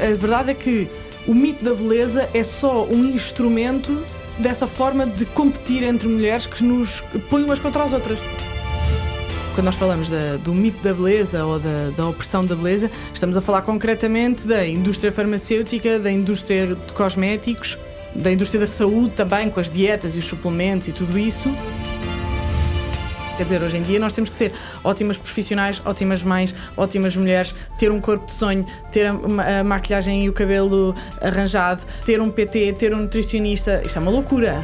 A verdade é que o mito da beleza é só um instrumento dessa forma de competir entre mulheres que nos põe umas contra as outras. Quando nós falamos do mito da beleza ou da opressão da beleza, estamos a falar concretamente da indústria farmacêutica, da indústria de cosméticos, da indústria da saúde também, com as dietas e os suplementos e tudo isso. Quer dizer, hoje em dia nós temos que ser ótimas profissionais, ótimas mães, ótimas mulheres, ter um corpo de sonho, ter a maquilhagem e o cabelo arranjado, ter um PT, ter um nutricionista. Isto é uma loucura.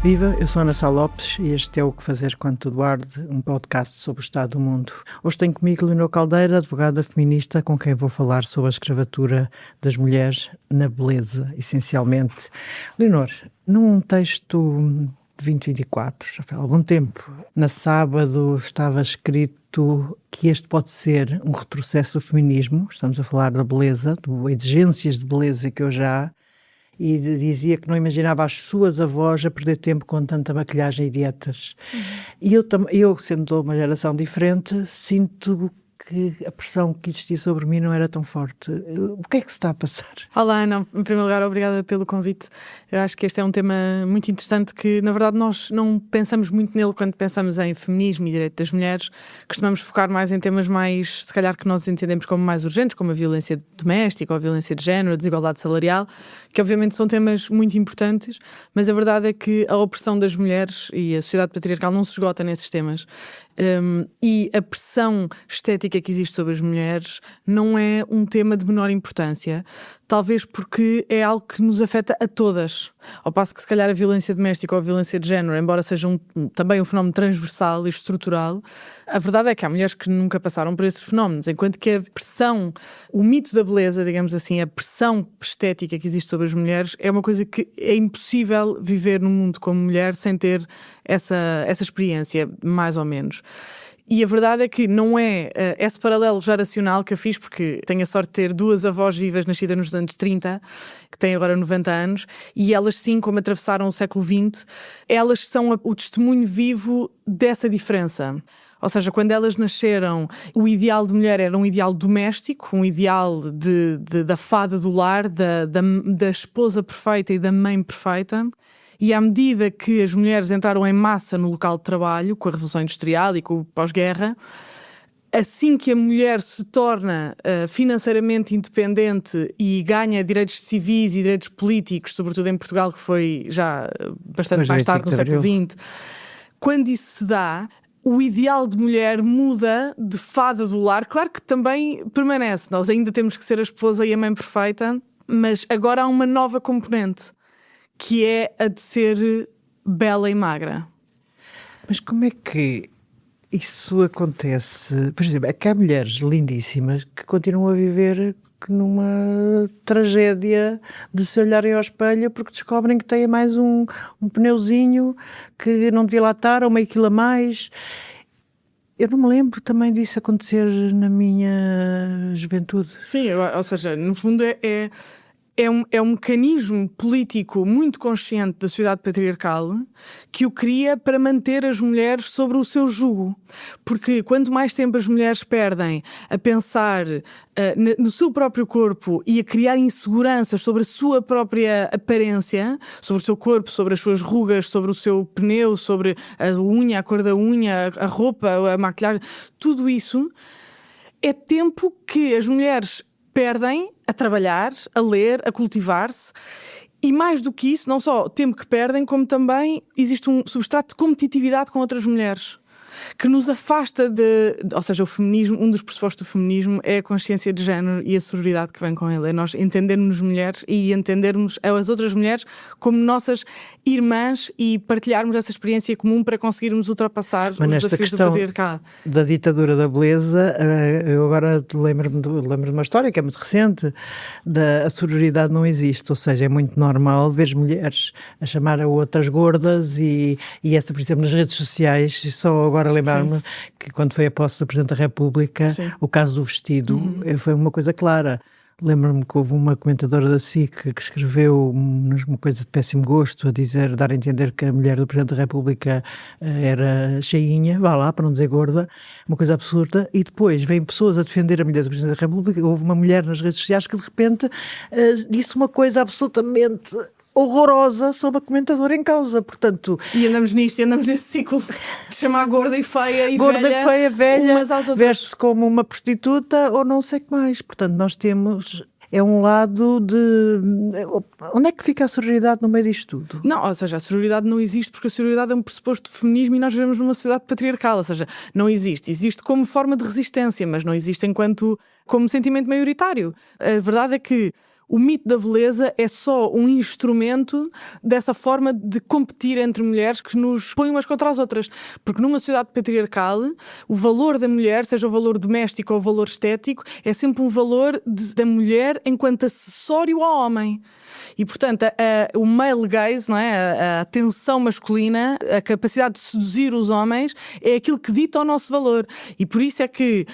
Viva, eu sou Ana Sá Lopes e este é o Que Fazer Quando Tudo Arde, um podcast sobre o estado do mundo. Hoje tenho comigo Leonor Caldeira, advogada feminista, com quem vou falar sobre a escravatura das mulheres na beleza, essencialmente. Leonor, num texto de 2024, já foi há algum tempo, na Sábado estava escrito que este pode ser um retrocesso do feminismo, estamos a falar da beleza, de exigências de beleza que hoje há, e dizia que não imaginava as suas avós a perder tempo com tanta maquilhagem e dietas. E eu, sendo de uma geração diferente, sinto que a pressão que existia sobre mim não era tão forte. O que é que se está a passar? Olá, Ana. Em primeiro lugar, obrigada pelo convite. Eu acho que este é um tema muito interessante que, na verdade, nós não pensamos muito nele quando pensamos em feminismo e direito das mulheres. Costumamos focar mais em temas mais, se calhar, que nós entendemos como mais urgentes, como a violência doméstica ou a violência de género, a desigualdade salarial, que obviamente são temas muito importantes, mas a verdade é que a opressão das mulheres e a sociedade patriarcal não se esgota nesses temas. E a pressão estética que existe sobre as mulheres não é um tema de menor importância, talvez porque é algo que nos afeta a todas, ao passo que se calhar a violência doméstica ou a violência de género, embora seja também um fenómeno transversal e estrutural, a verdade é que há mulheres que nunca passaram por esses fenómenos, enquanto que a pressão, o mito da beleza, digamos assim, a pressão estética que existe sobre as mulheres é uma coisa que é impossível viver num mundo como mulher sem ter essa experiência, mais ou menos. E a verdade é que não é esse paralelo geracional que eu fiz, porque tenho a sorte de ter duas avós vivas nascidas nos anos 30, que têm agora 90 anos, e elas sim, como atravessaram o século XX, elas são o testemunho vivo dessa diferença. Ou seja, quando elas nasceram, o ideal de mulher era um ideal doméstico, um ideal da fada do lar, da esposa perfeita e da mãe perfeita. E à medida que as mulheres entraram em massa no local de trabalho, com a Revolução Industrial e com o pós-guerra, assim que a mulher se torna financeiramente independente e ganha direitos civis e direitos políticos, sobretudo em Portugal, que foi já bastante mais tarde, no século XX, quando isso se dá, o ideal de mulher muda de fada do lar. Claro que também permanece, nós ainda temos que ser a esposa e a mãe perfeita, mas agora há uma nova componente, que é a de ser bela e magra. Mas como é que isso acontece? Por exemplo, é que há mulheres lindíssimas que continuam a viver numa tragédia de se olharem ao espelho porque descobrem que têm mais um pneuzinho que não devia lá estar, ou meio quilo a mais. Eu não me lembro também disso acontecer na minha juventude. Sim, ou seja, no fundo é um mecanismo político muito consciente da sociedade patriarcal que o cria para manter as mulheres sobre o seu jugo. Porque quanto mais tempo as mulheres perdem a pensar no seu próprio corpo e a criar inseguranças sobre a sua própria aparência, sobre o seu corpo, sobre as suas rugas, sobre o seu pneu, sobre a unha, a cor da unha, a roupa, a maquilhagem, tudo isso é tempo que as mulheres perdem a trabalhar, a ler, a cultivar-se. E mais do que isso, não só o tempo que perdem, como também existe um substrato de competitividade com outras mulheres que nos afasta ou seja, o feminismo, um dos pressupostos do feminismo é a consciência de género e a sororidade que vem com ele. É nós entendermos mulheres e entendermos as outras mulheres como nossas irmãs e partilharmos essa experiência comum para conseguirmos ultrapassar os desafios do patriarcado. Da ditadura da beleza, eu agora lembro-me de uma história que é muito recente, a sororidade não existe, ou seja, é muito normal ver mulheres a chamar a outras gordas e essa, por exemplo, nas redes sociais, só agora lembrar-me que quando foi a posse do Presidente da República, o caso do vestido foi uma coisa clara. Lembro-me que houve uma comentadora da SIC que escreveu uma coisa de péssimo gosto, dar a entender que a mulher do Presidente da República era cheinha, vá lá, para não dizer gorda, uma coisa absurda, e depois vêm pessoas a defender a mulher do Presidente da República. Houve uma mulher nas redes sociais que de repente disse uma coisa absolutamente horrorosa sobre a comentadora em causa, portanto... E andamos nisto, e andamos nesse ciclo de chamar gorda e feia e gorda, velha, feia, velha, umas às outras. veste-se como uma prostituta ou não sei o que mais. Portanto, nós temos... É um lado de... Onde é que fica a sororidade no meio disto tudo? Não, ou seja, a sororidade não existe porque a sororidade é um pressuposto de feminismo e nós vivemos numa sociedade patriarcal, ou seja, não existe. Existe como forma de resistência, mas não existe como sentimento maioritário. A verdade é que o mito da beleza é só um instrumento dessa forma de competir entre mulheres que nos põem umas contra as outras. Porque numa sociedade patriarcal, o valor da mulher, seja o valor doméstico ou o valor estético, é sempre um valor da mulher enquanto acessório ao homem. E, portanto, o male gaze, não é? A atenção masculina, a capacidade de seduzir os homens, é aquilo que dita o nosso valor. E por isso é que,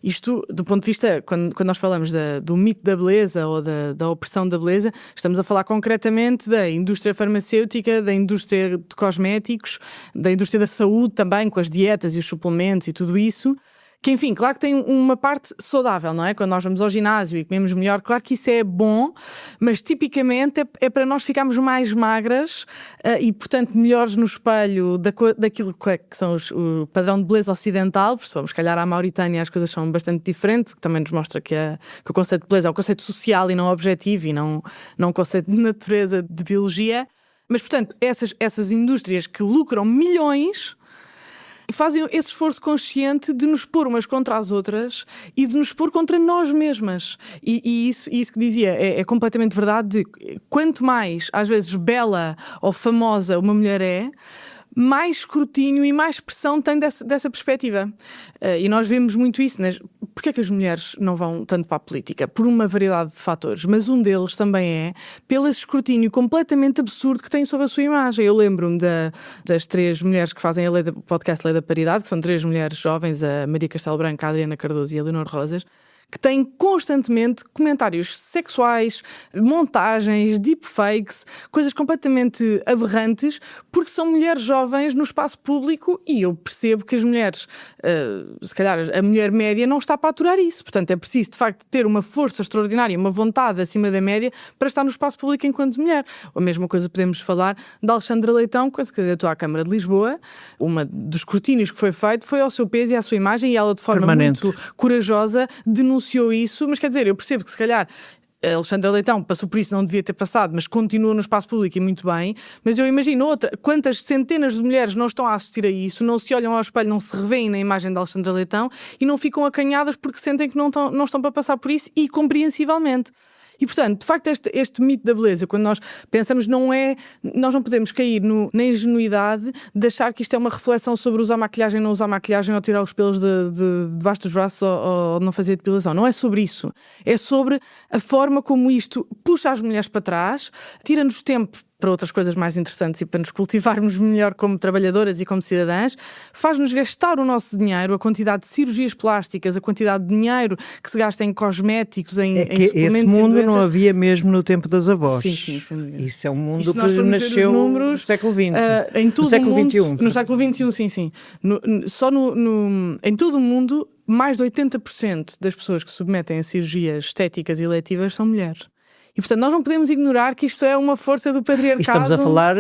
isto, do ponto de vista, quando nós falamos do mito da beleza ou da opressão da beleza, estamos a falar concretamente da indústria farmacêutica, da indústria de cosméticos, da indústria da saúde também, com as dietas e os suplementos e tudo isso. Que, enfim, claro que tem uma parte saudável, não é? Quando nós vamos ao ginásio e comemos melhor, claro que isso é bom, mas tipicamente é para nós ficarmos mais magras e, portanto, melhores no espelho daquilo que são o padrão de beleza ocidental, porque se formos, calhar, à Mauritânia as coisas são bastante diferentes, o que também nos mostra que o conceito de beleza é um conceito social e não objetivo e não um conceito de natureza, de biologia. Mas, portanto, essas indústrias que lucram milhões fazem esse esforço consciente de nos pôr umas contra as outras e de nos pôr contra nós mesmas. E isso que dizia é completamente verdade. De quanto mais, às vezes, bela ou famosa uma mulher é, mais escrutínio e mais pressão tem dessa perspectiva. E nós vemos muito isso. Porquê é que as mulheres não vão tanto para a política? Por uma variedade de fatores, mas um deles também é pelo escrutínio completamente absurdo que têm sobre a sua imagem. Eu lembro-me das 3 mulheres que fazem o podcast Lei da Paridade, que são 3 mulheres jovens, a Maria Castelo Branco, a Adriana Cardoso e a Leonor Rosas, que têm constantemente comentários sexuais, montagens, deepfakes, coisas completamente aberrantes, porque são mulheres jovens no espaço público e eu percebo que as mulheres, se calhar a mulher média não está para aturar isso. Portanto, é preciso, de facto, ter uma força extraordinária, uma vontade acima da média para estar no espaço público enquanto mulher. A mesma coisa podemos falar da Alexandra Leitão, que se candidatou à Câmara de Lisboa. Uma dos escrutínios que foi feito foi ao seu peso e à sua imagem e ela, de forma muito corajosa, denunciou isso, mas quer dizer, eu percebo que se calhar a Alexandra Leitão passou por isso, não devia ter passado, mas continua no espaço público e muito bem, mas eu imagino quantas centenas de mulheres não estão a assistir a isso, não se olham ao espelho, não se revêem na imagem da Alexandra Leitão e não ficam acanhadas porque sentem que não estão para passar por isso e compreensivelmente. E, portanto, de facto, este mito da beleza, quando nós pensamos, nós não podemos cair na ingenuidade de achar que isto é uma reflexão sobre usar maquilhagem, não usar maquilhagem, ou tirar os pelos debaixo dos braços ou não fazer depilação. Não é sobre isso. É sobre a forma como isto puxa as mulheres para trás, tira-nos tempo para outras coisas mais interessantes e para nos cultivarmos melhor como trabalhadoras e como cidadãs, faz-nos gastar o nosso dinheiro, a quantidade de cirurgias plásticas, a quantidade de dinheiro que se gasta em cosméticos, em suplementos. Esse mundo não havia mesmo no tempo das avós. Sim, sem dúvida. Isso é um mundo que nasceu no século XX. No século XXI. No século XXI, sim. Em todo o mundo, mais de 80% das pessoas que se submetem a cirurgias estéticas e eletivas são mulheres. E, portanto, nós não podemos ignorar que isto é uma força do patriarcado. Estamos a falar,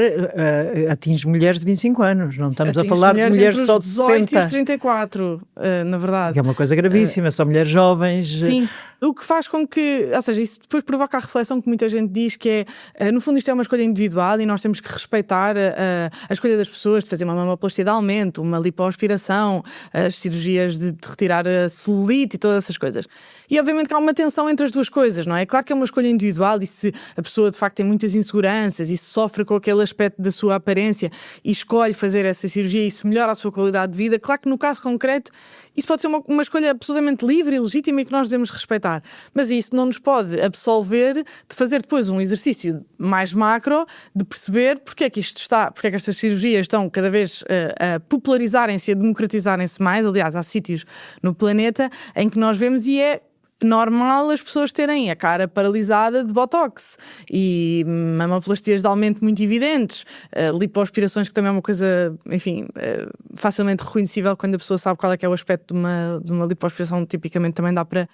atinge mulheres de 25 anos, não estamos a falar de mulheres só de 60. Entre os 18 e os 34, na verdade. Que é uma coisa gravíssima, são mulheres jovens. Sim. O que faz com que, ou seja, isso depois provoca a reflexão que muita gente diz que é, no fundo isto é uma escolha individual e nós temos que respeitar a escolha das pessoas de fazer uma mamoplastia de aumento, uma lipoaspiração, as cirurgias de retirar a celulite e todas essas coisas. E obviamente que há uma tensão entre as duas coisas, não é? Claro que é uma escolha individual e se a pessoa de facto tem muitas inseguranças e se sofre com aquele aspecto da sua aparência e escolhe fazer essa cirurgia e isso melhora a sua qualidade de vida, claro que no caso concreto isso pode ser uma escolha absolutamente livre e legítima e que nós devemos respeitar. Mas isso não nos pode absolver de fazer depois um exercício mais macro, de perceber porque é que estas cirurgias estão cada vez a popularizarem-se e a democratizarem-se mais. Aliás, há sítios no planeta em que nós vemos e é normal as pessoas terem a cara paralisada de botox e mamoplastias de aumento muito evidentes, lipoaspirações, que também é uma coisa, enfim, facilmente reconhecível quando a pessoa sabe qual é que é o aspecto de uma lipoaspiração, tipicamente também dá para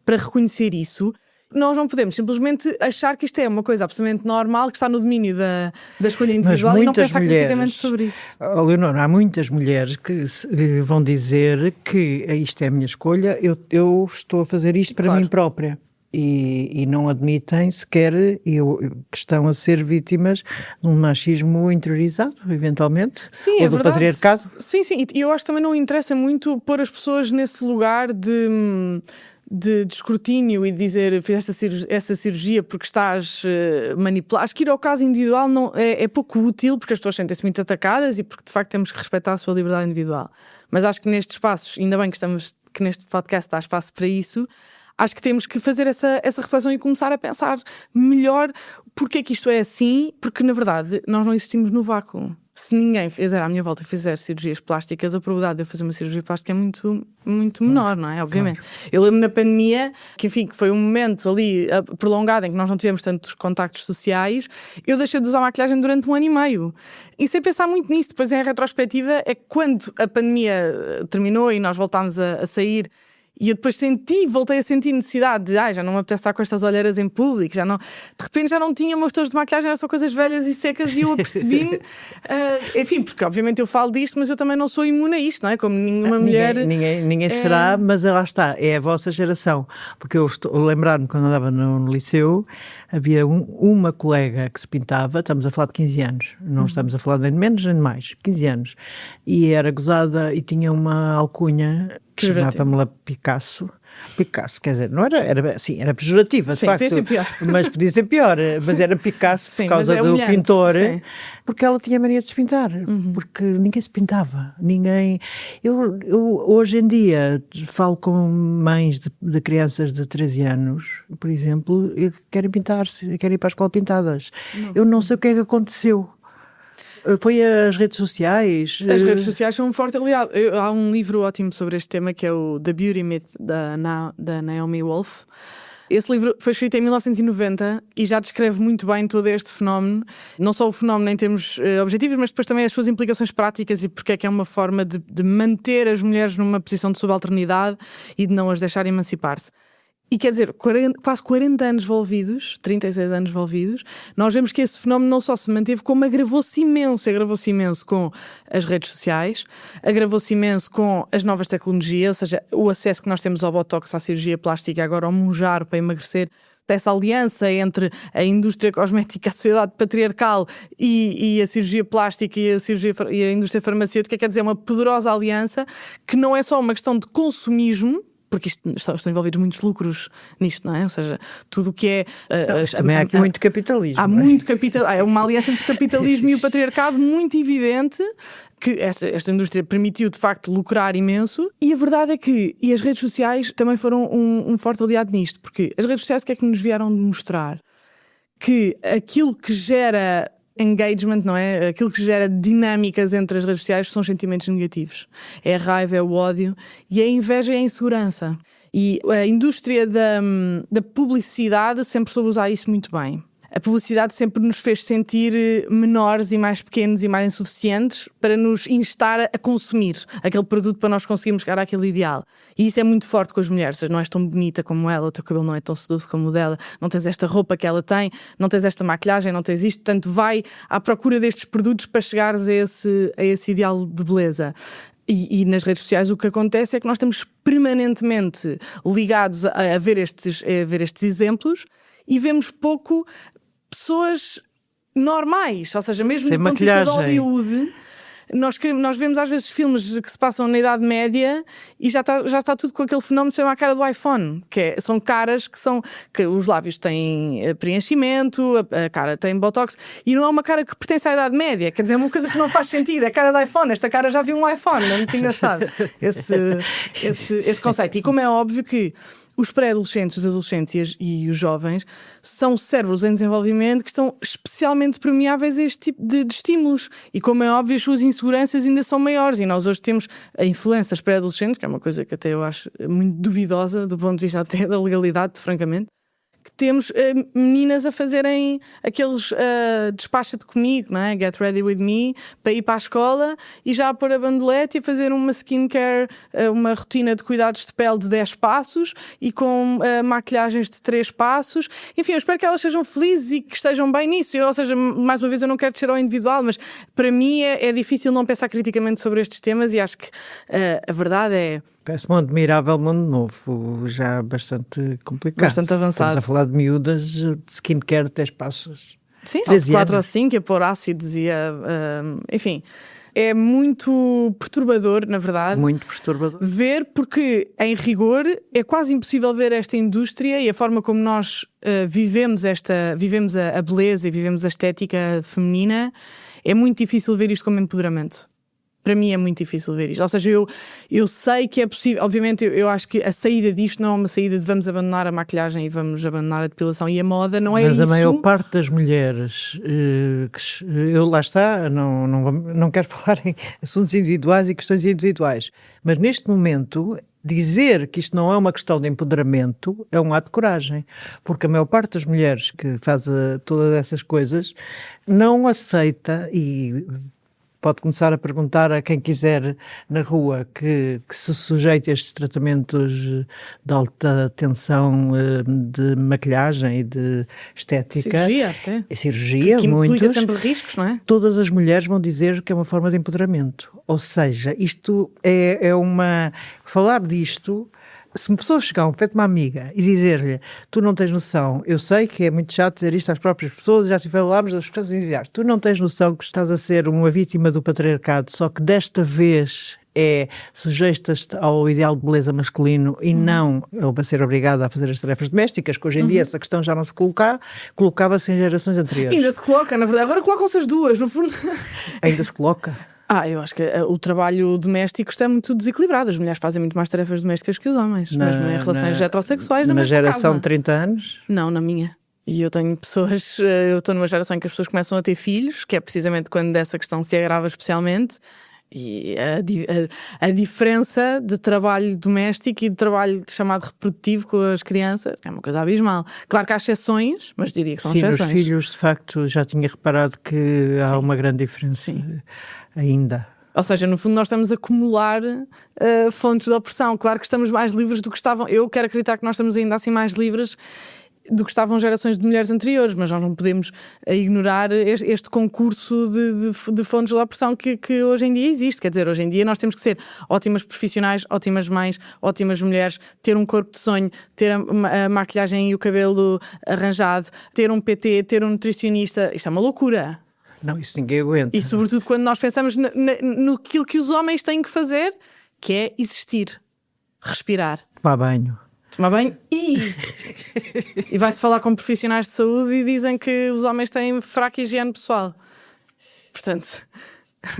reconhecer isso. Nós não podemos simplesmente achar que isto é uma coisa absolutamente normal, que está no domínio da escolha individual e não pensar criticamente sobre isso. Leonor, há muitas mulheres que vão dizer que isto é a minha escolha, eu estou a fazer isto para mim própria. E não admitem sequer que estão a ser vítimas de um machismo interiorizado, eventualmente, sim, ou do patriarcado. Sim, e eu acho que também não interessa muito pôr as pessoas nesse lugar de escrutínio e dizer fizeste essa cirurgia porque estás manipulado. Acho que ir ao caso individual é pouco útil, porque as pessoas sentem-se muito atacadas e porque de facto temos que respeitar a sua liberdade individual. Mas acho que nestes espaços, ainda bem que neste podcast há espaço para isso, acho que temos que fazer essa reflexão e começar a pensar melhor porque é que isto é assim, porque na verdade nós não existimos no vácuo. Se ninguém fizer à minha volta e fizer cirurgias plásticas, a probabilidade de eu fazer uma cirurgia plástica é muito, muito menor, não é? Obviamente. Eu lembro na pandemia, que foi um momento ali prolongado em que nós não tivemos tantos contactos sociais, eu deixei de usar maquilhagem durante 1 ano e meio. E sem pensar muito nisso, depois em retrospectiva, é que quando a pandemia terminou e nós voltámos a sair, e eu depois voltei a sentir necessidade de já não me apetece estar com estas olheiras em público, de repente já não tinha meus tons de maquilhagem, eram só coisas velhas e secas e eu apercebi-me, enfim, porque obviamente eu falo disto, mas eu também não sou imune a isto, não é? Como nenhuma mulher... Ninguém será, mas lá está, é a vossa geração, porque eu estou a lembrar-me quando andava no liceu, havia uma colega que se pintava, estamos a falar de 15 anos, não estamos a falar nem de menos nem de mais, 15 anos, e era gozada e tinha uma alcunha que chamava-me Picasso, quer dizer, não era assim, era pejorativa, de facto, podia ser pior. Mas podia ser pior, mas era Picasso por causa do pintor, porque ela tinha mania de se pintar, porque ninguém se pintava, eu hoje em dia falo com mães de crianças de 13 anos, por exemplo, que querem pintar-se, querem ir para a escola pintadas. Eu não sei o que é que aconteceu. Foi as redes sociais? As redes sociais são um forte aliado. Há um livro ótimo sobre este tema que é o The Beauty Myth, da Naomi Wolf. Esse livro foi escrito em 1990 e já descreve muito bem todo este fenómeno. Não só o fenómeno em termos objetivos, mas depois também as suas implicações práticas e porque é que é uma forma de manter as mulheres numa posição de subalternidade e de não as deixar emancipar-se. E quer dizer, quase 40 anos envolvidos, 36 anos envolvidos, nós vemos que esse fenómeno não só se manteve, como agravou-se imenso com as redes sociais, agravou-se imenso com as novas tecnologias, ou seja, o acesso que nós temos ao botox, à cirurgia plástica, agora ao Mounjaro para emagrecer, essa aliança entre a indústria cosmética, a sociedade patriarcal e a cirurgia plástica e a indústria farmacêutica, quer dizer, uma poderosa aliança que não é só uma questão de consumismo, porque estão envolvidos muitos lucros nisto, não é? Ou seja, tudo o que é... também há aqui muito capitalismo. Há muito capitalismo. É uma aliança entre o capitalismo e o patriarcado muito evidente, que esta indústria permitiu, de facto, lucrar imenso. E a verdade é que as redes sociais também foram um forte aliado nisto, porque as redes sociais o que é que nos vieram mostrar? Que aquilo que gera engagement, não é? Aquilo que gera dinâmicas entre as redes sociais são sentimentos negativos. É a raiva, é o ódio e a inveja e a insegurança. E a indústria da publicidade sempre soube usar isso muito bem. A publicidade sempre nos fez sentir menores e mais pequenos e mais insuficientes para nos instar a consumir aquele produto para nós conseguirmos chegar àquele ideal. E isso é muito forte com as mulheres. Não és tão bonita como ela, o teu cabelo não é tão sedoso como o dela, não tens esta roupa que ela tem, não tens esta maquilhagem, não tens isto. Portanto, vai à procura destes produtos para chegares a esse ideal de beleza. E nas redes sociais o que acontece é que nós estamos permanentemente ligados a ver estes exemplos e vemos pouco pessoas normais, ou seja, mesmo do ponto de vista de Hollywood, nós vemos às vezes filmes que se passam na Idade Média e já está tudo com aquele fenómeno que se chama a cara do iPhone, são caras que os lábios têm preenchimento, a cara tem botox, e não é uma cara que pertence à Idade Média, quer dizer, é uma coisa que não faz sentido, é a cara do iPhone, esta cara já viu um iPhone, é muito engraçado esse conceito. E como é óbvio que os pré-adolescentes, os adolescentes e os jovens são cérebros em desenvolvimento que estão especialmente permeáveis a este tipo de estímulos. E, como é óbvio, as suas inseguranças ainda são maiores. E nós hoje temos a influência dos pré-adolescentes, que é uma coisa que até eu acho muito duvidosa do ponto de vista até da legalidade, francamente. Que temos meninas a fazerem aqueles despacha-te comigo, não é? Get ready with me, para ir para a escola e já a pôr a bandolete e a fazer uma skincare, uma rotina de cuidados de pele de 10 passos e com maquilhagens de 3 passos. Enfim, eu espero que elas sejam felizes e que estejam bem nisso. Ou seja, mais uma vez, eu não quero descer ao individual, mas para mim é difícil não pensar criticamente sobre estes temas e acho que a verdade é... Parece-me um admirável mundo novo, já bastante complicado. Bastante avançado. Estamos a falar de miúdas de skincare de 10 passos. Sim, 4 ou 5, a pôr ácidos e enfim, é muito perturbador, na verdade. Muito perturbador. Ver, porque, em rigor, é quase impossível ver esta indústria e a forma como nós vivemos a beleza e vivemos a estética feminina. É muito difícil ver isto como empoderamento. Para mim é muito difícil ver isto. Ou seja, eu sei que é possível. Obviamente, eu acho que a saída disto não é uma saída de vamos abandonar a maquilhagem e vamos abandonar a depilação e a moda, não é isso. Mas a maior parte das mulheres, eu lá está, não quero falar em assuntos individuais e questões individuais, mas neste momento... Dizer que isto não é uma questão de empoderamento é um ato de coragem, porque a maior parte das mulheres que faz todas essas coisas não aceita e pode começar a perguntar a quem quiser na rua que se sujeite a estes tratamentos de alta tensão de maquilhagem e de estética. Cirurgia até. Cirurgia, que muitos. implica sempre riscos, não é? Todas as mulheres vão dizer que é uma forma de empoderamento. Ou seja, isto é uma... Falar disto... Se uma pessoa chegar ao pé de uma amiga e dizer-lhe tu não tens noção, eu sei que é muito chato dizer isto às próprias pessoas, já falámos das questões individuais, tu não tens noção que estás a ser uma vítima do patriarcado, só que desta vez sujeitas-te ao ideal de beleza masculino e não a ser obrigada a fazer as tarefas domésticas, que hoje em dia essa questão já não se colocava-se em gerações anteriores. Ainda se coloca, na verdade, agora colocam-se as duas, no fundo. Ainda se coloca? Eu acho que o trabalho doméstico está muito desequilibrado. As mulheres fazem muito mais tarefas domésticas que os homens, mesmo em relações heterossexuais. Na geração de 30 anos? Não, na minha. E eu tenho pessoas, eu estou numa geração em que as pessoas começam a ter filhos, que é precisamente quando essa questão se agrava especialmente. E a diferença de trabalho doméstico e de trabalho chamado reprodutivo com as crianças é uma coisa abismal. Claro que há exceções, mas diria que são exceções. Sim, nos filhos, de facto, já tinha reparado que há uma grande diferença ainda. Ou seja, no fundo nós estamos a acumular fontes de opressão. Claro que estamos mais livres do que estavam. Eu quero acreditar que nós estamos ainda assim mais livres do que estavam gerações de mulheres anteriores, mas nós não podemos ignorar este concurso de fontes de opressão que hoje em dia existe. Quer dizer, hoje em dia nós temos que ser ótimas profissionais, ótimas mães, ótimas mulheres, ter um corpo de sonho, ter a maquilhagem e o cabelo arranjado, ter um PT, ter um nutricionista. Isto é uma loucura. Não, isso ninguém aguenta. E sobretudo quando nós pensamos no que os homens têm que fazer, que é existir, respirar. Tomar banho e vai-se falar com profissionais de saúde e dizem que os homens têm fraca higiene pessoal. Portanto,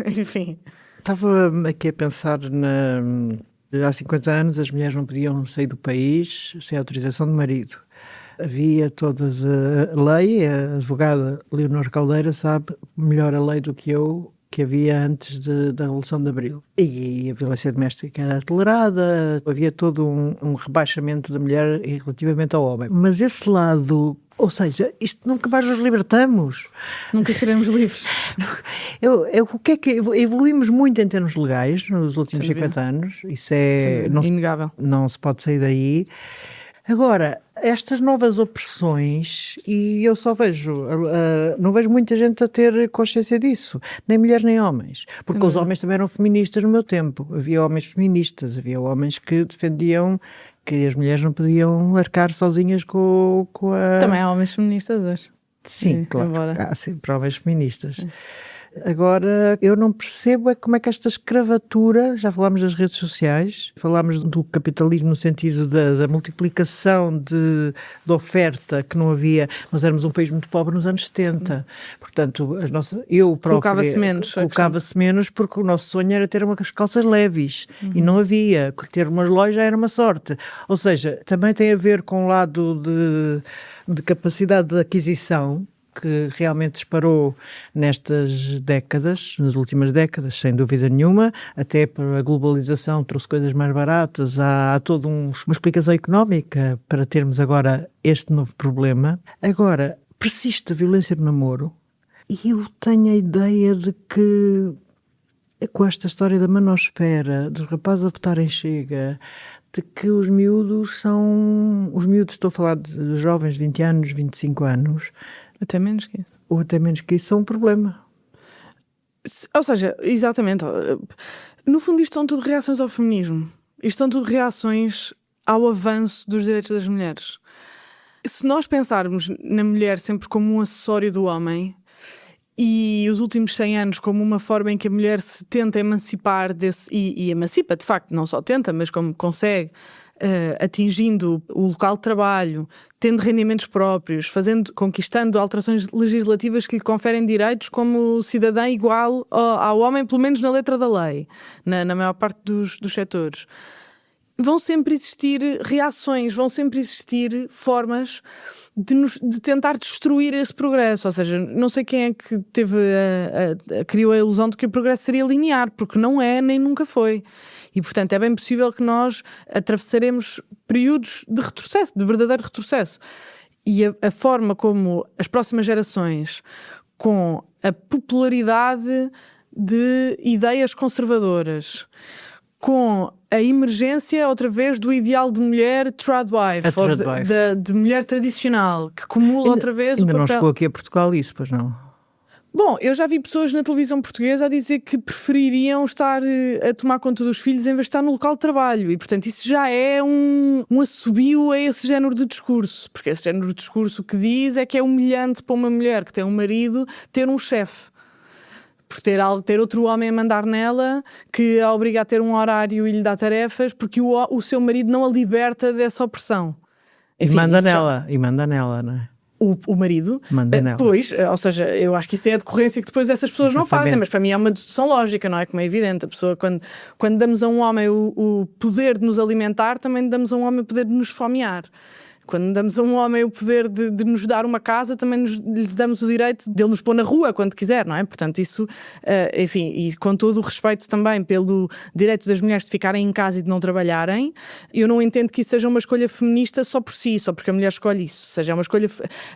enfim. Estava aqui a pensar há 50 anos as mulheres não podiam sair do país sem autorização do marido. Havia toda a lei, a advogada Leonor Caldeira sabe melhor a lei do que eu, que havia antes da Revolução de Abril. E a violência doméstica era tolerada, havia todo um rebaixamento da mulher relativamente ao homem. Mas esse lado, ou seja, isto nunca mais nos libertamos. Nunca seremos livres. O que é que evoluímos muito em termos legais nos últimos 50 anos, isso é inegável. Não se pode sair daí. Agora, estas novas opressões, e eu só vejo, não vejo muita gente a ter consciência disso, nem mulheres nem homens, porque os homens também eram feministas no meu tempo, havia homens feministas, havia homens que defendiam que as mulheres não podiam arcar sozinhas com a... Também há homens feministas hoje. Sim, claro, há sempre homens feministas. Sim. Agora, eu não percebo é como é que esta escravatura, já falámos das redes sociais, falámos do capitalismo no sentido da multiplicação de oferta que não havia, nós éramos um país muito pobre nos anos 70, sim. Portanto, eu própria colocava-se menos porque o nosso sonho era ter umas calças leves e não havia, ter uma loja era uma sorte, ou seja, também tem a ver com o lado de capacidade de aquisição, que realmente disparou nestas décadas, nas últimas décadas, sem dúvida nenhuma, até para a globalização trouxe coisas mais baratas, há toda uma explicação económica para termos agora este novo problema. Agora, persiste a violência no namoro e eu tenho a ideia de que, com esta história da manosfera, dos rapazes a votarem Chega, de que os miúdos, estou a falar de jovens de 20 anos, 25 anos, até menos que isso. Ou até menos que isso, são um problema. Ou seja, exatamente. No fundo, isto são tudo reações ao feminismo. Isto são tudo reações ao avanço dos direitos das mulheres. Se nós pensarmos na mulher sempre como um acessório do homem e os últimos 100 anos como uma forma em que a mulher se tenta emancipar desse... E emancipa, de facto, não só tenta, mas como consegue... atingindo o local de trabalho, tendo rendimentos próprios, conquistando alterações legislativas que lhe conferem direitos como cidadã igual ao homem, pelo menos na letra da lei, na maior parte dos setores. Vão sempre existir reações, vão sempre existir formas de tentar destruir esse progresso. Ou seja, não sei quem é que criou a ilusão de que o progresso seria linear, porque não é, nem nunca foi. E, portanto, é bem possível que nós atravessaremos períodos de retrocesso, de verdadeiro retrocesso. E a forma como as próximas gerações, com a popularidade de ideias conservadoras, com a emergência, outra vez, do ideal de mulher tradwife, de mulher tradicional, que acumula outra vez o papel... Ainda não chegou aqui a Portugal isso, pois não? Bom, eu já vi pessoas na televisão portuguesa a dizer que prefeririam estar a tomar conta dos filhos em vez de estar no local de trabalho. E, portanto, isso já é um assobio a esse género de discurso. Porque esse género de discurso que diz é que é humilhante para uma mulher que tem um marido ter um chefe. Por ter outro homem a mandar nela, que a obriga a ter um horário e lhe dá tarefas, porque o seu marido não a liberta dessa opressão. Enfim, e manda nela, não é? O marido, pois, ou seja, eu acho que isso é a decorrência que depois essas pessoas não fazem, mas para mim é uma dedução lógica, não é? Como é evidente, a pessoa, quando damos a um homem o poder de nos alimentar, também damos a um homem o poder de nos fomear. Quando damos a um homem o poder de nos dar uma casa, também lhe damos o direito de ele nos pôr na rua quando quiser, não é? Portanto, isso, enfim, e com todo o respeito também pelo direito das mulheres de ficarem em casa e de não trabalharem, eu não entendo que isso seja uma escolha feminista só por si, só porque a mulher escolhe isso. Ou seja, é uma escolha,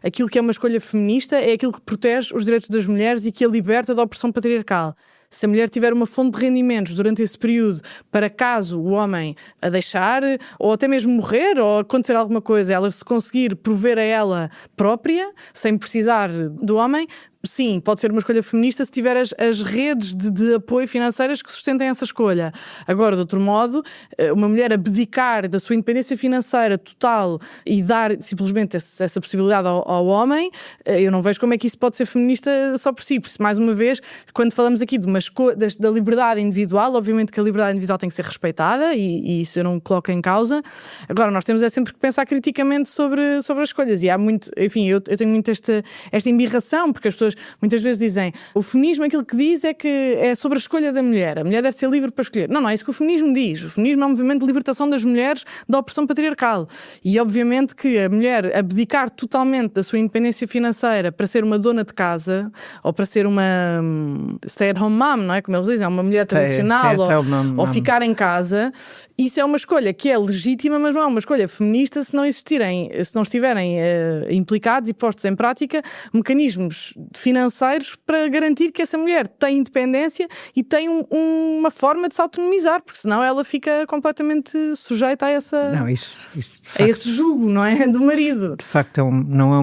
aquilo que é uma escolha feminista é aquilo que protege os direitos das mulheres e que a liberta da opressão patriarcal. Se a mulher tiver uma fonte de rendimentos durante esse período, para caso o homem a deixar, ou até mesmo morrer, ou acontecer alguma coisa, ela se conseguir prover a ela própria, sem precisar do homem, sim, pode ser uma escolha feminista se tiver as redes de apoio financeiras que sustentem essa escolha. Agora, de outro modo, uma mulher abdicar da sua independência financeira total e dar simplesmente essa possibilidade ao homem, eu não vejo como é que isso pode ser feminista só por si. Por isso, mais uma vez, quando falamos aqui da liberdade individual, obviamente que a liberdade individual tem que ser respeitada e isso eu não coloco em causa. Agora, nós temos sempre que pensar criticamente sobre as escolhas e há muito, enfim, eu tenho muito esta embirração, porque as pessoas muitas vezes dizem, o feminismo aquilo que diz é que é sobre a escolha da mulher, a mulher deve ser livre para escolher. Não é isso que o feminismo diz. O feminismo é um movimento de libertação das mulheres da opressão patriarcal. E obviamente que a mulher abdicar totalmente da sua independência financeira para ser uma dona de casa, ou para ser uma stay-at-home mom, não é? Como eles dizem, é uma mulher tradicional, ou ficar em casa, isso é uma escolha que é legítima, mas não é uma escolha feminista se não estiverem implicados e postos em prática mecanismos financeiros para garantir que essa mulher tem independência e tem uma forma de se autonomizar, porque senão ela fica completamente sujeita a esse jugo, não é? Do marido. De facto, não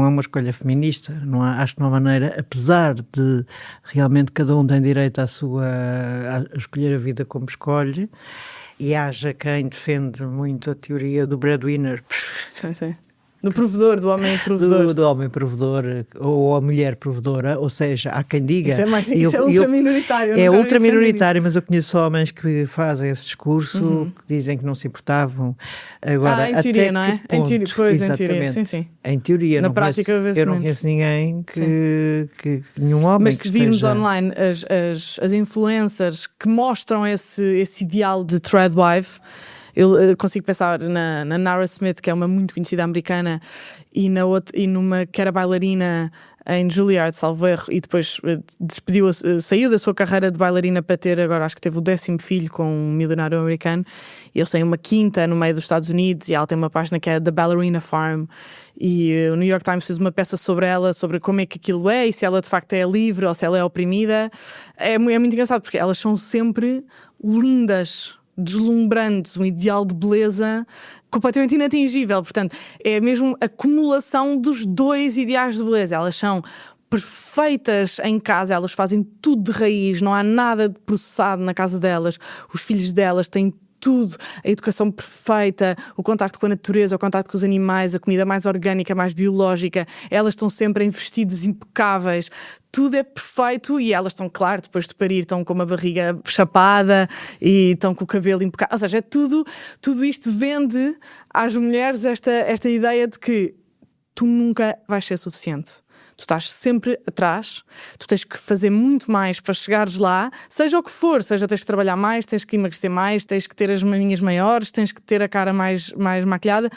é uma escolha feminista. Acho que não há maneira, apesar de realmente cada um tem direito a escolher a vida como escolhe, e haja quem defende muito a teoria do breadwinner. Sim. Do provedor, do homem provedor. Do homem provedor ou a mulher provedora, ou seja, há quem diga... Isso é ultra minoritário. É ultra minoritário, mas eu conheço homens que fazem esse discurso, que dizem que não se importavam. Agora, em teoria, até não é? Ponto, Em teoria, pois, exatamente. em teoria, sim. Em teoria, na prática eu não conheço ninguém que nenhum homem. Mas se virmos esteja... online as influencers que mostram esse ideal de threadwife, eu consigo pensar na Nara Smith, que é uma muito conhecida americana, e numa que era bailarina em Juilliard, salvo erro, e depois saiu da sua carreira de bailarina para ter, agora acho que teve o 10º filho com um milionário americano, e eles têm uma quinta no meio dos Estados Unidos, e ela tem uma página que é The Ballerina Farm, e o New York Times fez uma peça sobre ela, sobre como é que aquilo é, e se ela de facto é livre ou se ela é oprimida. É muito engraçado, porque elas são sempre lindas, deslumbrantes, um ideal de beleza completamente inatingível. Portanto, é mesmo a acumulação dos dois ideais de beleza. Elas são perfeitas em casa, elas fazem tudo de raiz, não há nada de processado na casa delas. Os filhos delas têm tudo, a educação perfeita, o contacto com a natureza, o contacto com os animais, a comida mais orgânica, mais biológica. Elas estão sempre em vestidos impecáveis. Tudo é perfeito e elas estão, claro, depois de parir, estão com uma barriga chapada e estão com o cabelo impecável. Ou seja, tudo isto vende às mulheres esta ideia de que tu nunca vais ser suficiente. Tu estás sempre atrás, tu tens que fazer muito mais para chegares lá, seja o que for, seja tens que trabalhar mais, tens que emagrecer mais, tens que ter as maminhas maiores, tens que ter a cara mais maquilhada,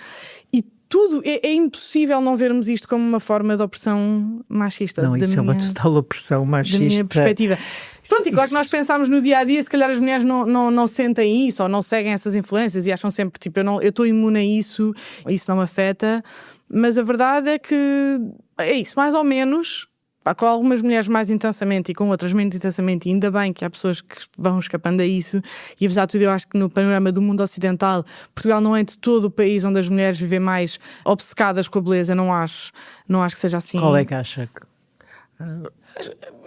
e tudo, é impossível não vermos isto como uma forma de opressão machista. Não, isso é uma total opressão machista. Da minha perspectiva. Pronto, e claro que nós pensamos no dia-a-dia, se calhar as mulheres não sentem isso, ou não seguem essas influências e acham sempre, tipo, eu estou imune a isso não me afeta, mas a verdade é que é isso, mais ou menos, com algumas mulheres mais intensamente e com outras menos intensamente, e ainda bem que há pessoas que vão escapando a isso, e apesar de tudo eu acho que no panorama do mundo ocidental, Portugal não é de todo o país onde as mulheres vivem mais obcecadas com a beleza, não acho que seja assim. Qual é que acha que...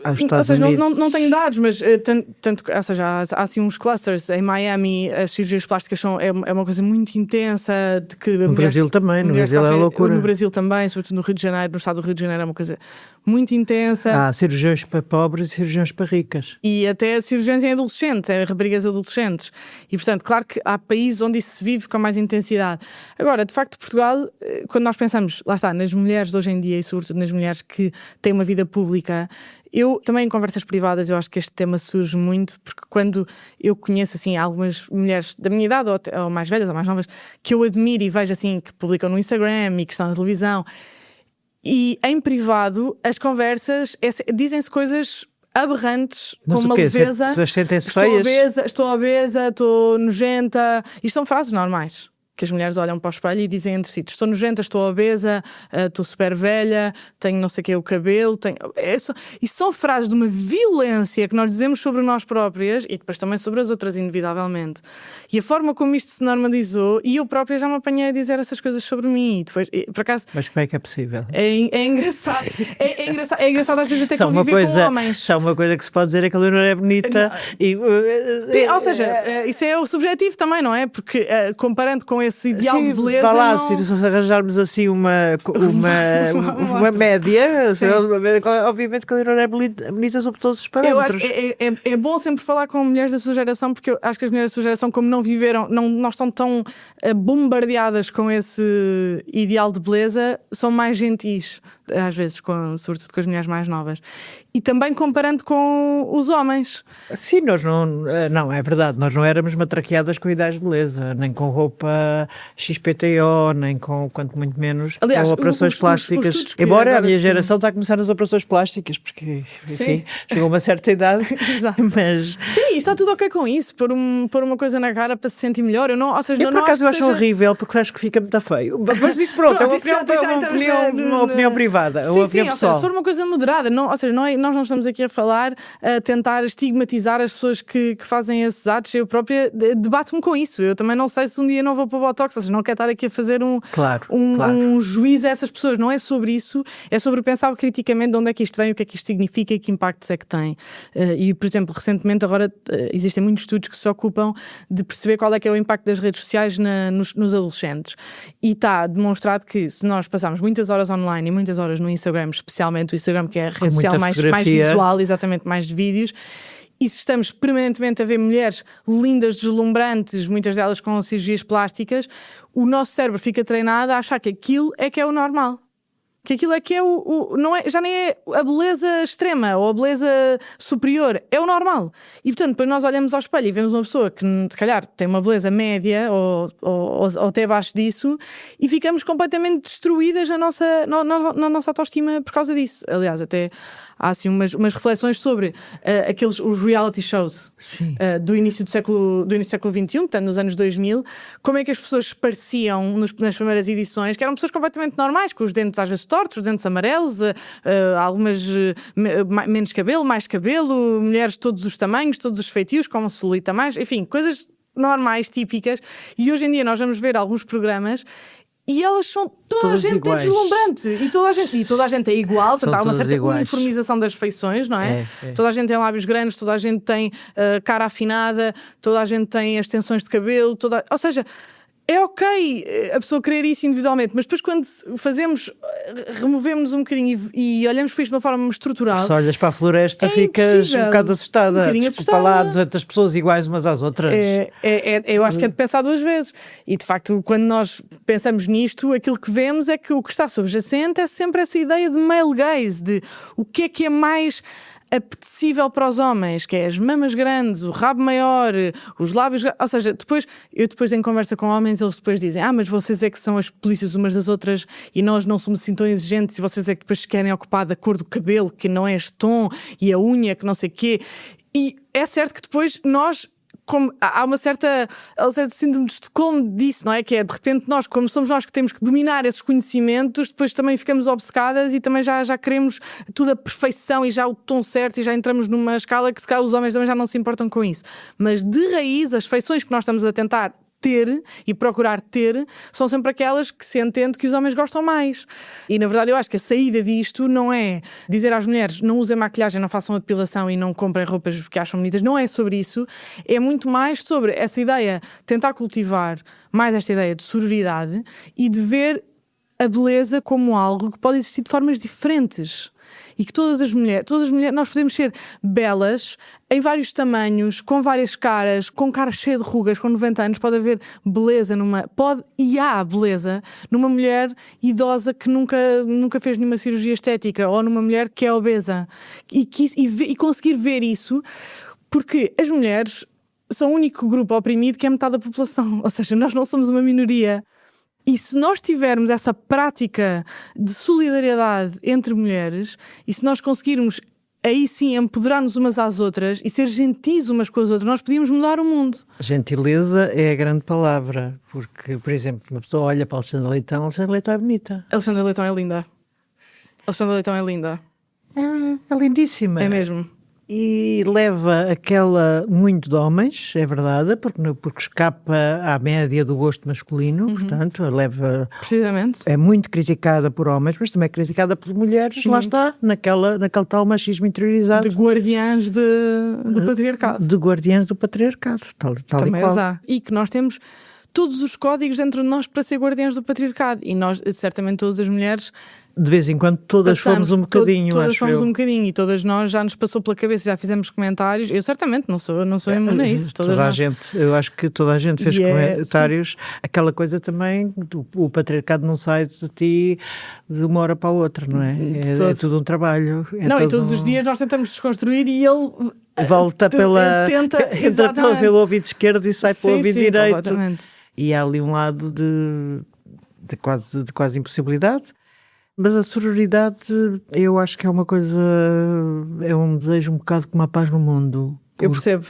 Ou seja, não tenho dados, mas ou seja, há assim uns clusters em Miami, as cirurgias plásticas é uma coisa muito intensa. De que no Brasil também, no Brasil é loucura. No Brasil também, sobretudo no Rio de Janeiro, no estado do Rio de Janeiro é uma coisa muito intensa. Há cirurgiões para pobres e cirurgiões para ricas. E até cirurgiões em adolescentes, raparigas adolescentes. E portanto, claro que há países onde isso se vive com mais intensidade. Agora, de facto, Portugal, quando nós pensamos, lá está, nas mulheres de hoje em dia e sobretudo nas mulheres que têm uma vida pública, eu também em conversas privadas eu acho que este tema surge muito, porque quando eu conheço assim algumas mulheres da minha idade ou mais velhas ou mais novas que eu admiro e vejo assim que publicam no Instagram e que estão na televisão, e em privado as conversas dizem-se coisas aberrantes, com uma leveza. Sentem-se feias? Estou obesa, estou nojenta. Isto são frases normais que as mulheres olham para o espelho e dizem entre si: estou nojenta, estou obesa, estou super velha, tenho não sei o que, o cabelo, isso são frases de uma violência que nós dizemos sobre nós próprias e depois também sobre as outras, inevitavelmente. E a forma como isto se normalizou, e eu própria já me apanhei a dizer essas coisas sobre mim. E depois, por acaso, mas como é que é possível? É engraçado. É engraçado às vezes até conviver com homens. Só uma coisa que se pode dizer é que a Leonor é bonita. Ou seja, isso é o subjetivo também, não é? Porque comparando com esse ideal de beleza. Vá lá, se arranjarmos assim uma média, obviamente que a Leonor é bonita sobre todos os parâmetros. Eu acho que é bom sempre falar com mulheres da sua geração, porque eu acho que as mulheres da sua geração, como não viveram, não estão tão bombardeadas com esse ideal de beleza, são mais gentis, às vezes, sobretudo com as mulheres mais novas. E também comparando com os homens. Sim, nós não, é verdade, nós não éramos matraqueadas com ideais de beleza, nem com roupa XPTO, nem com, quanto muito menos, aliás, com operações plásticas. Embora a minha geração está a começar nas operações plásticas, porque, enfim, chegou a uma certa idade. Mas... Sim, está tudo ok com isso, pôr uma coisa na cara para se sentir melhor. Por acaso eu acho horrível, porque acho que fica muito feio. Mas isso pronto, é uma opinião privada. elevada, sim, ou sim, ou seja, se for uma coisa moderada, nós não estamos aqui a falar, a tentar estigmatizar as pessoas que fazem esses atos. Eu própria debato-me com isso. Eu também não sei se um dia não vou para o Botox, ou seja, não quero estar aqui a fazer um juízo a essas pessoas. Não é sobre isso, é sobre pensar criticamente de onde é que isto vem, o que é que isto significa e que impactos é que tem. E, por exemplo, recentemente agora existem muitos estudos que se ocupam de perceber qual é que é o impacto das redes sociais nos adolescentes. E está demonstrado que se nós passarmos muitas horas online e muitas horas no Instagram, especialmente o Instagram, que é a rede social mais visual, exatamente, mais de vídeos, e se estamos permanentemente a ver mulheres lindas, deslumbrantes, muitas delas com cirurgias plásticas, o nosso cérebro fica treinado a achar que aquilo é que é o normal. Que aquilo é que é não é, já nem é a beleza extrema ou a beleza superior, é o normal. E portanto, depois nós olhamos ao espelho e vemos uma pessoa que se calhar tem uma beleza média ou até abaixo disso e ficamos completamente destruídas na nossa autoestima por causa disso. Aliás, até há assim umas reflexões sobre os reality shows do início do século XXI, portanto nos anos 2000, como é que as pessoas pareciam nas primeiras edições, que eram pessoas completamente normais, com os dentes às vezes tortos, os dentes amarelos, algumas menos cabelo, mais cabelo, mulheres de todos os tamanhos, todos os feitios, com celulite a mais, enfim, coisas normais, típicas. E hoje em dia nós vamos ver alguns programas e elas são toda a gente iguais. É deslumbrante e toda a gente é igual, portanto há uma certa uniformização das feições, não é? Toda a gente tem lábios grandes, toda a gente tem cara afinada, toda a gente tem as tensões de cabelo, ou seja, é ok a pessoa querer isso individualmente, mas depois quando removemos um bocadinho e olhamos para isto de uma forma estrutural. Se olhas para a floresta ficas um bocado assustada. Desculpa lá, 200 pessoas iguais umas às outras. Eu acho que é de pensar duas vezes. E de facto, quando nós pensamos nisto, aquilo que vemos é que o que está subjacente é sempre essa ideia de male gaze, de o que é mais apetecível para os homens, que é as mamas grandes, o rabo maior, os lábios, ou seja, depois em conversa com homens, eles depois dizem, mas vocês é que são as polícias umas das outras e nós não somos assim tão exigentes e vocês é que depois querem ocupar da cor do cabelo, que não é este tom, e a unha, que não sei o quê. E é certo que depois nós, há uma certa síndrome de Estocolmo disso, não é? Que é, de repente, como somos nós que temos que dominar esses conhecimentos, depois também ficamos obcecadas e também já queremos tudo a perfeição e já o tom certo e já entramos numa escala que se calhar os homens também já não se importam com isso. Mas, de raiz, as feições que nós estamos a tentar ter e procurar ter são sempre aquelas que se entende que os homens gostam mais. E na verdade eu acho que a saída disto não é dizer às mulheres não usem maquilhagem, não façam a depilação e não comprem roupas que acham bonitas, não é sobre isso, é muito mais sobre essa ideia, tentar cultivar mais esta ideia de sororidade e de ver a beleza como algo que pode existir de formas diferentes. E que todas as mulheres, nós podemos ser belas em vários tamanhos, com várias caras, com cara cheia de rugas, com 90 anos, pode haver beleza há beleza numa mulher idosa que nunca fez nenhuma cirurgia estética, ou numa mulher que é obesa. E conseguir ver isso, porque as mulheres são o único grupo oprimido que é metade da população, ou seja, nós não somos uma minoria. E se nós tivermos essa prática de solidariedade entre mulheres, e se nós conseguirmos aí sim empoderar-nos umas às outras e ser gentis umas com as outras, nós podíamos mudar o mundo. Gentileza é a grande palavra, porque, por exemplo, uma pessoa olha para a Alexandra Leitão é bonita. Alexandra Leitão é linda. Alexandra Leitão é linda. É lindíssima. É mesmo. E leva aquela muito de homens, é verdade, porque escapa à média do gosto masculino, portanto, leva... Precisamente. É muito criticada por homens, mas também é criticada por mulheres, muito. Lá está, naquele tal machismo interiorizado. De guardiãs do patriarcado. De guardiãs do patriarcado, tal também e qual. Há. E que nós temos todos os códigos dentro de nós para ser guardiãs do patriarcado. E nós, certamente todas as mulheres... De vez em quando todas fomos um bocadinho, todas fomos um bocadinho e todas nós já nos passou pela cabeça, já fizemos comentários. Eu certamente não sou imune a isso. Eu acho que toda a gente fez comentários. Aquela coisa também, o patriarcado não sai de ti de uma hora para a outra, não é? É tudo um trabalho. E todos os dias nós tentamos desconstruir e ele... Volta entra pelo ouvido esquerdo e sai pelo ouvido direito. Completamente. E há ali um lado de quase impossibilidade. Mas a sororidade, eu acho que é uma coisa, é um desejo um bocado como a paz no mundo, Eu percebo.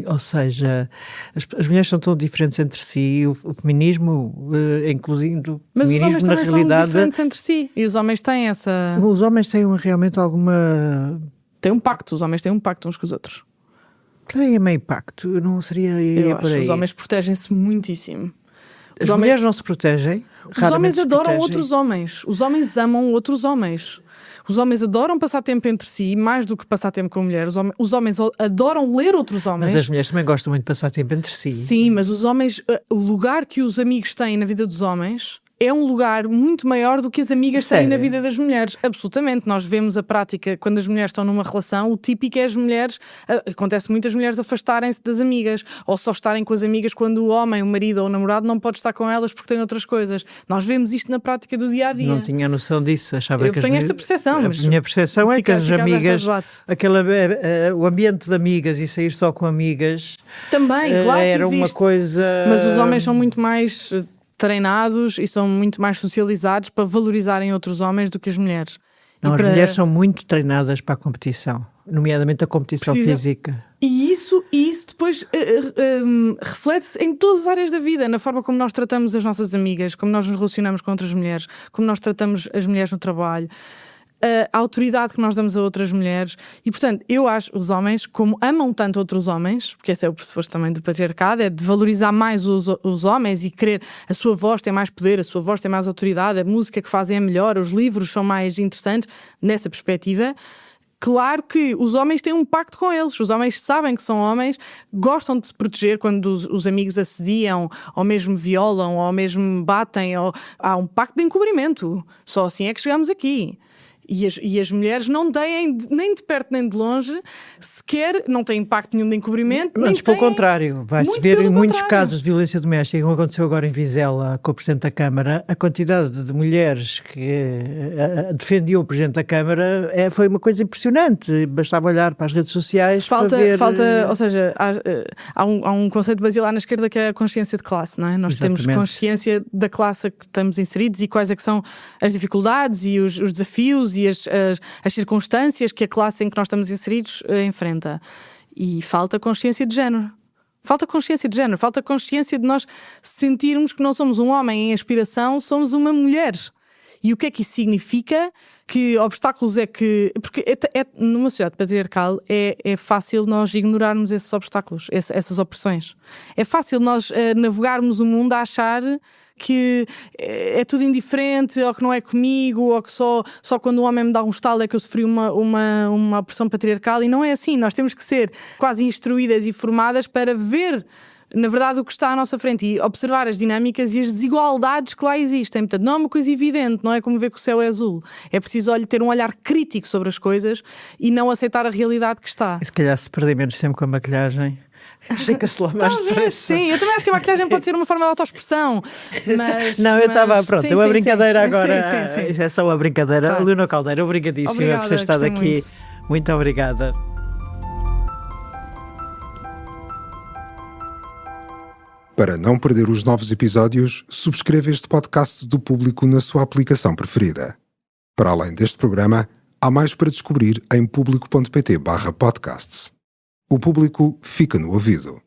Ou seja, as mulheres são tão diferentes entre si, o feminismo, incluindo mas o feminismo, os homens na também realidade... são diferentes entre si. E os homens têm essa... Os homens têm realmente alguma... Têm um pacto, os homens têm um pacto uns com os outros. Tem meio pacto, não seria... Eu acho, os homens protegem-se muitíssimo. As mulheres não se protegem. Os homens adoram outros homens. Os homens amam outros homens. Os homens adoram passar tempo entre si, mais do que passar tempo com mulheres. Os homens adoram ler outros homens. Mas as mulheres também gostam muito de passar tempo entre si. Sim, mas os homens, o lugar que os amigos têm na vida dos homens é um lugar muito maior do que as amigas têm na vida das mulheres. Absolutamente. Nós vemos a prática, quando as mulheres estão numa relação, o típico é as mulheres, acontece muitas mulheres afastarem-se das amigas, ou só estarem com as amigas quando o homem, o marido ou o namorado não pode estar com elas porque tem outras coisas. Nós vemos isto na prática do dia-a-dia. Não tinha noção disso, achava eu que tenho esta percepção. A minha percepção é que as amigas, o ambiente de amigas e sair só com amigas também, claro, era que uma coisa... Mas os homens são muito mais treinados e são muito mais socializados para valorizarem outros homens do que as mulheres. Não, as mulheres são muito treinadas para a competição, nomeadamente a competição física. E isso depois reflete-se em todas as áreas da vida, na forma como nós tratamos as nossas amigas, como nós nos relacionamos com outras mulheres, como nós tratamos as mulheres no trabalho, a autoridade que nós damos a outras mulheres. E, portanto, eu acho os homens, como amam tanto outros homens, porque esse é o pressuposto também do patriarcado, é de valorizar mais os homens e querer a sua voz tem mais poder, a sua voz tem mais autoridade, a música que fazem é melhor, os livros são mais interessantes. Nessa perspectiva, claro que os homens têm um pacto com eles. Os homens sabem que são homens, gostam de se proteger quando os amigos assediam, ou mesmo violam, ou mesmo batem. Há um pacto de encobrimento. Só assim é que chegamos aqui. E as mulheres não têm, nem de perto nem de longe, sequer, não têm impacto nenhum de encobrimento. Mas pelo contrário, vai-se ver em muitos casos de violência doméstica, como aconteceu agora em Vizela com o Presidente da Câmara, a quantidade de mulheres que defendiam o Presidente da Câmara foi uma coisa impressionante. Bastava olhar para as redes sociais para ver... Ou seja, há um conceito basilar na esquerda que é a consciência de classe, não é? Nós temos consciência da classe a que estamos inseridos e quais é que são as dificuldades e os desafios e as circunstâncias que a classe em que nós estamos inseridos enfrenta. E falta consciência de género. Falta consciência de nós sentirmos que não somos um homem em aspiração, somos uma mulher. E o que é que isso significa? Que obstáculos é que... Porque numa sociedade patriarcal é fácil nós ignorarmos esses obstáculos, essas opressões. É fácil nós navegarmos o mundo a achar que é tudo indiferente, ou que não é comigo, ou que só quando o homem me dá um estalo é que eu sofri uma opressão patriarcal. E não é assim. Nós temos que ser quase instruídas e formadas para ver, na verdade, o que está à nossa frente e observar as dinâmicas e as desigualdades que lá existem. Portanto, não é uma coisa evidente, não é como ver que o céu é azul. É preciso ter um olhar crítico sobre as coisas e não aceitar a realidade que está. E se calhar se perder menos tempo com a maquilhagem... Chega-se lá mais depressa. Sim, eu também acho que a maquilhagem pode ser uma forma de autoexpressão. Não, eu estava, pronto, sim, uma brincadeira agora. Sim. Isso é só uma brincadeira. Claro. Leonor Caldeira, obrigadíssima por ter estado aqui. Muito obrigada. Para não perder os novos episódios, subscreva este podcast do Público na sua aplicação preferida. Para além deste programa, há mais para descobrir em público.pt/podcasts. O Público fica no ouvido.